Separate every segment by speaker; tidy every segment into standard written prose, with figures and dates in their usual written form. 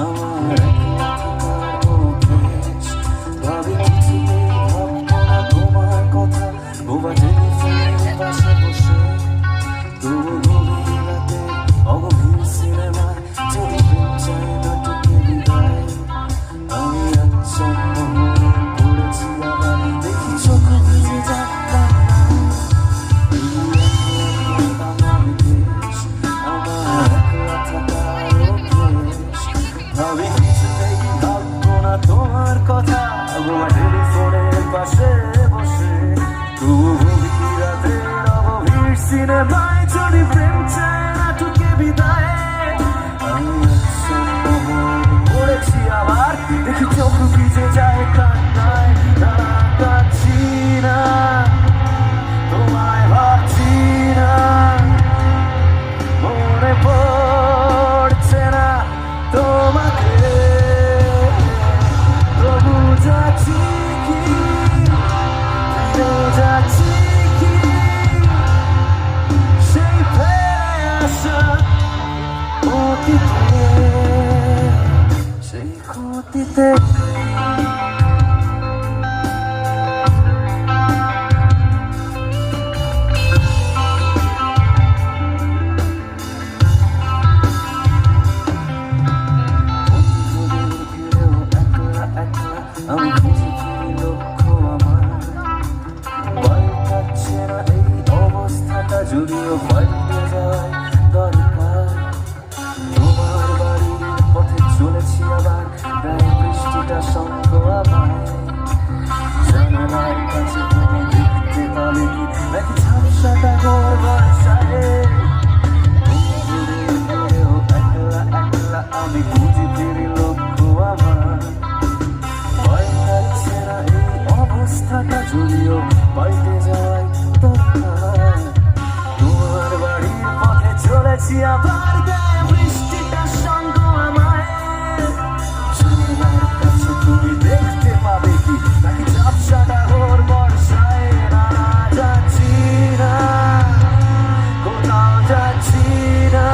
Speaker 1: আমার একলা থাকার অভ্যেস, ভাবি কিছুতেই ভাববো না তোমার কথা। বোবা টেলিফোনের পাশে বসে তবু গভীর রাতে অগভীর সিনেমায় যদি প্রেম চাই নাটকে বিদায়। আমি আচ্ছন্ন হয়ে পড়েছি আবার, দেখি চোখ ভিজে যায় কান্নায়। আমার দেশ, আমার একলা থাকার অভ্যেস, ভাবি কিছুতেই ভাববো না তোমার কথা। বোবা টেলিফোনের পাশে বসে তবু গভীর রাতে অগভীর সিনেমায় যদি প্রেম চায় নাটকে বিদায়। আমি আচ্ছন্ন হয়ে পড়েছি আবার, দেখি চোখ ভিজে যায় কান্নায়। দাঁড়া কাচ্ছি না, তোমায় ভাবছি না, মনে পড়ছে না তোমাকে। তবু যাচ্ছি কি, ফিরে যাচ্ছি কি সেই ফেলে আসা অতীতে, সেই ক্ষতিতে। আমি খুঁজে ফিরি লক্ষ্য আমার, পাল্টাচ্ছে না এই অবস্থাটা, যদিও পাল্টে যায় দরকার। তোমার বাড়ির পথে চলেছি আবার, গায়ে বৃষ্টিটা সঙ্গ আমায়। জানালার কাছে তুমি দেখতে পাবে কি নাকি ঝাপসাটা ঘর বর্ষায়। একলা একলা আমি খুঁজে ফিরি লক্ষ্য আমার, পাল্টাচ্ছে না এই অবস্থাটা, যদিও পাল্টে যায় দরকার। তোমার বাড়ির পথে চলেছি আবার, গায়ে বৃষ্টিটা সঙ্গ আমায়। জানালার কাছে তুমি দেখতে পাবে কি নাকি ঝাপসাটা ঘোর বর্ষায়। না যাচ্ছি না, কোথাও যাচ্ছি না,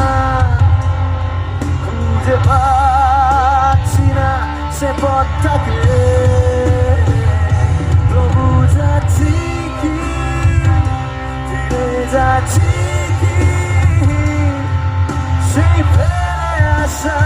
Speaker 1: খুঁজে পাচ্ছি না সে পথটাকে। তবু যাচ্ছি কি, ফিরে যাচ্ছি কি সেই ফেলে আসা